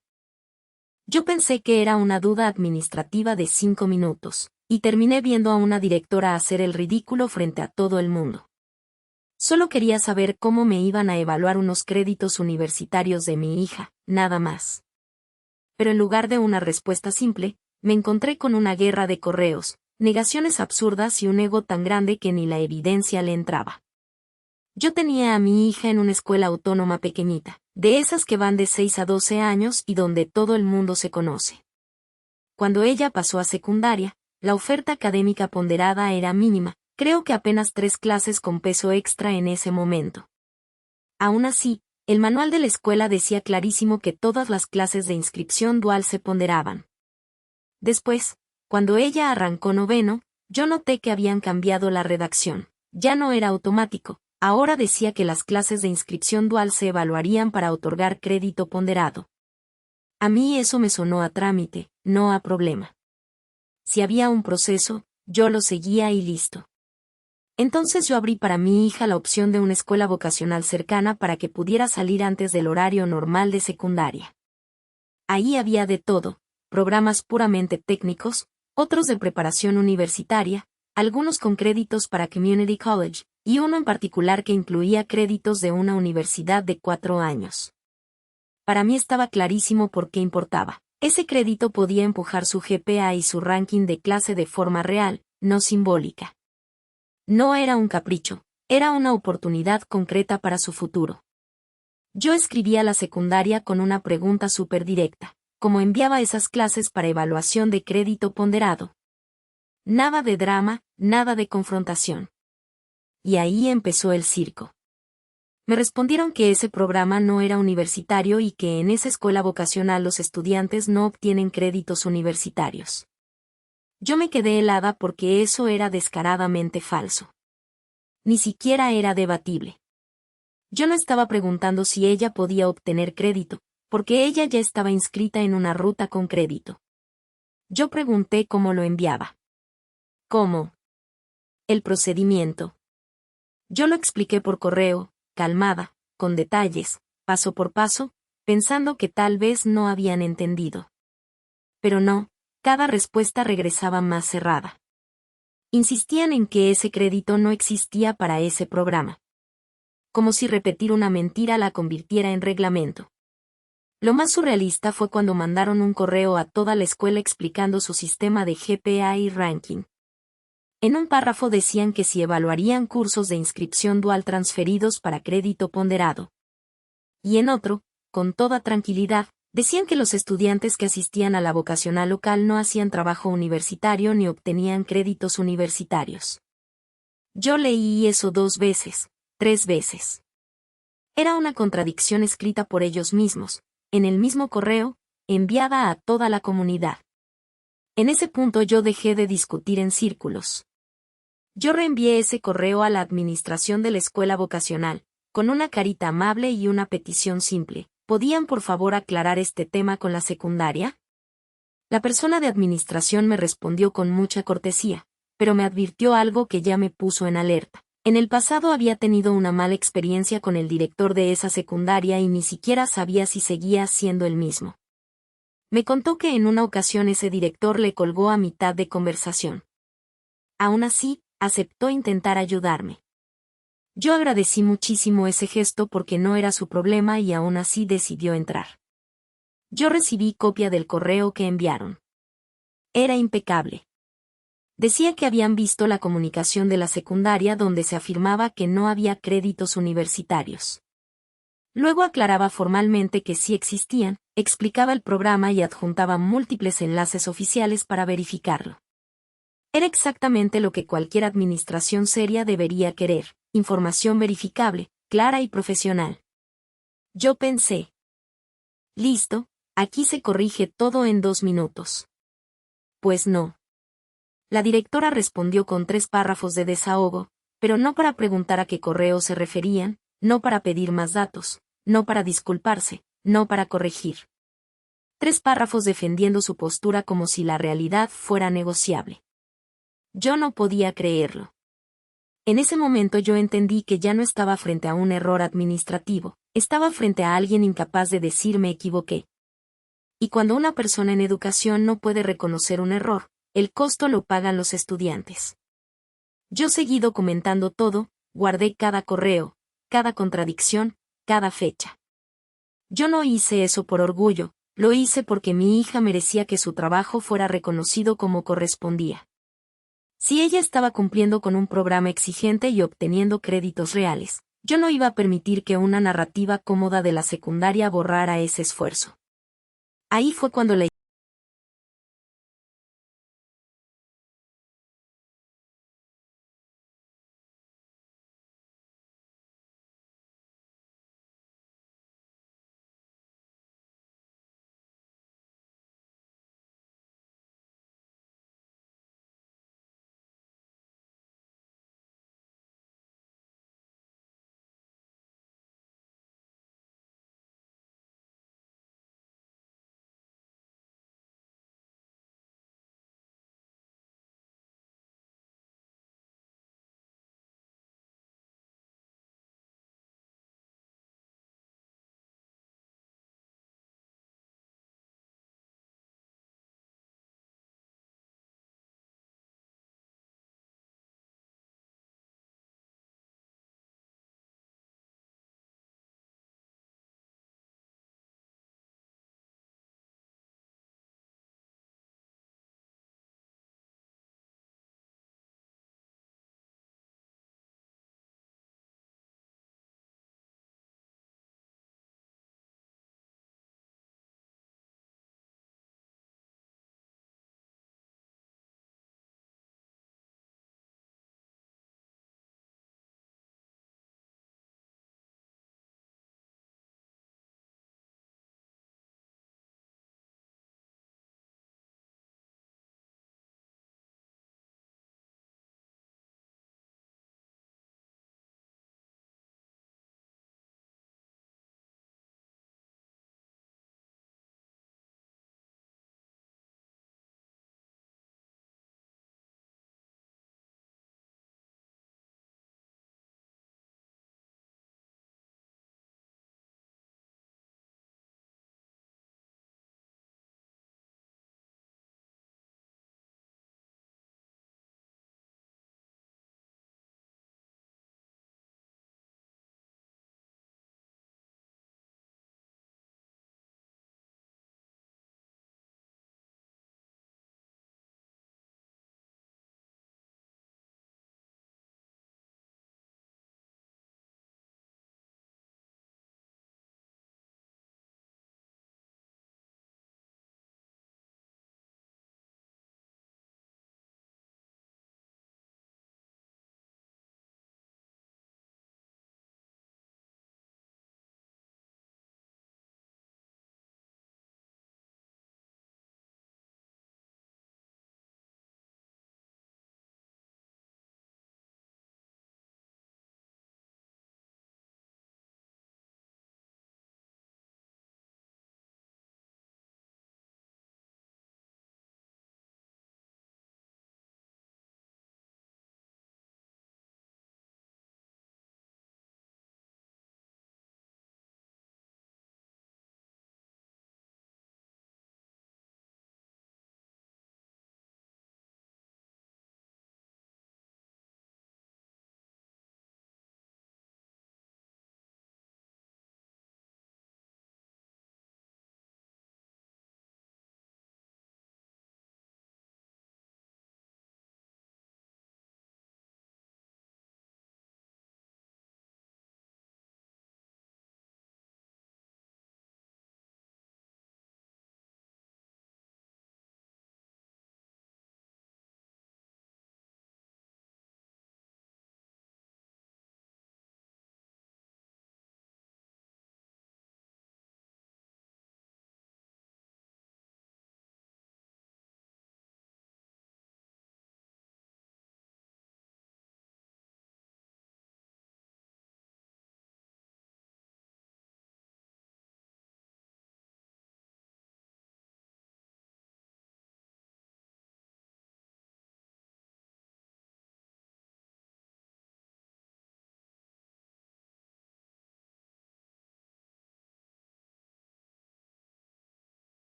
Yo pensé que era una duda administrativa de 5 minutos, y terminé viendo a una directora hacer el ridículo frente a todo el mundo. Solo quería saber cómo me iban a evaluar unos créditos universitarios de mi hija, nada más. Pero en lugar de una respuesta simple, me encontré con una guerra de correos, negaciones absurdas y un ego tan grande que ni la evidencia le entraba. Yo tenía a mi hija en una escuela autónoma pequeñita, de esas que van de 6 a 12 años y donde todo el mundo se conoce. Cuando ella pasó a secundaria, la oferta académica ponderada era mínima, creo que apenas 3 clases con peso extra en ese momento. Aún así, el manual de la escuela decía clarísimo que todas las clases de inscripción dual se ponderaban. Después, cuando ella arrancó noveno, yo noté que habían cambiado la redacción. Ya no era automático, ahora decía que las clases de inscripción dual se evaluarían para otorgar crédito ponderado. A mí eso me sonó a trámite, no a problema. Si había un proceso, yo lo seguía y listo. Entonces yo abrí para mi hija la opción de una escuela vocacional cercana para que pudiera salir antes del horario normal de secundaria. Ahí había de todo, programas puramente técnicos, otros de preparación universitaria, algunos con créditos para Community College, y uno en particular que incluía créditos de una universidad de 4 años. Para mí estaba clarísimo por qué importaba. Ese crédito podía empujar su GPA y su ranking de clase de forma real, no simbólica. No era un capricho, era una oportunidad concreta para su futuro. Yo escribí a la secundaria con una pregunta súper directa: ¿cómo enviaba esas clases para evaluación de crédito ponderado? Nada de drama, nada de confrontación. Y ahí empezó el circo. Me respondieron que ese programa no era universitario y que en esa escuela vocacional los estudiantes no obtienen créditos universitarios. Yo me quedé helada porque eso era descaradamente falso. Ni siquiera era debatible. Yo no estaba preguntando si ella podía obtener crédito, porque ella ya estaba inscrita en una ruta con crédito. Yo pregunté cómo lo enviaba. ¿Cómo? El procedimiento. Yo lo expliqué por correo, calmada, con detalles, paso por paso, pensando que tal vez no habían entendido. Pero no, cada respuesta regresaba más cerrada. Insistían en que ese crédito no existía para ese programa. Como si repetir una mentira la convirtiera en reglamento. Lo más surrealista fue cuando mandaron un correo a toda la escuela explicando su sistema de GPA y ranking. En un párrafo decían que si evaluarían cursos de inscripción dual transferidos para crédito ponderado. Y en otro, con toda tranquilidad, decían que los estudiantes que asistían a la vocacional local no hacían trabajo universitario ni obtenían créditos universitarios. Yo leí eso 2 veces, 3 veces. Era una contradicción escrita por ellos mismos, en el mismo correo, enviada a toda la comunidad. En ese punto yo dejé de discutir en círculos. Yo reenvié ese correo a la administración de la escuela vocacional, con una carita amable y una petición simple: ¿podían por favor aclarar este tema con la secundaria? La persona de administración me respondió con mucha cortesía, pero me advirtió algo que ya me puso en alerta. En el pasado había tenido una mala experiencia con el director de esa secundaria y ni siquiera sabía si seguía siendo el mismo. Me contó que en una ocasión ese director le colgó a mitad de conversación. Aún así, aceptó intentar ayudarme. Yo agradecí muchísimo ese gesto porque no era su problema y aún así decidió entrar. Yo recibí copia del correo que enviaron. Era impecable. Decía que habían visto la comunicación de la secundaria donde se afirmaba que no había créditos universitarios. Luego aclaraba formalmente que sí existían, explicaba el programa y adjuntaba múltiples enlaces oficiales para verificarlo. Era exactamente lo que cualquier administración seria debería querer: información verificable, clara y profesional. Yo pensé: listo, aquí se corrige todo en 2 minutos. Pues no. La directora respondió con 3 párrafos de desahogo, pero no para preguntar a qué correo se referían, no para pedir más datos, no para disculparse, no para corregir. 3 párrafos defendiendo su postura como si la realidad fuera negociable. Yo no podía creerlo. En ese momento yo entendí que ya no estaba frente a un error administrativo, estaba frente a alguien incapaz de decir me equivoqué. Y cuando una persona en educación no puede reconocer un error, el costo lo pagan los estudiantes. Yo seguí documentando todo, guardé cada correo, cada contradicción, cada fecha. Yo no hice eso por orgullo, lo hice porque mi hija merecía que su trabajo fuera reconocido como correspondía. Si ella estaba cumpliendo con un programa exigente y obteniendo créditos reales, yo no iba a permitir que una narrativa cómoda de la secundaria borrara ese esfuerzo. Ahí fue cuando la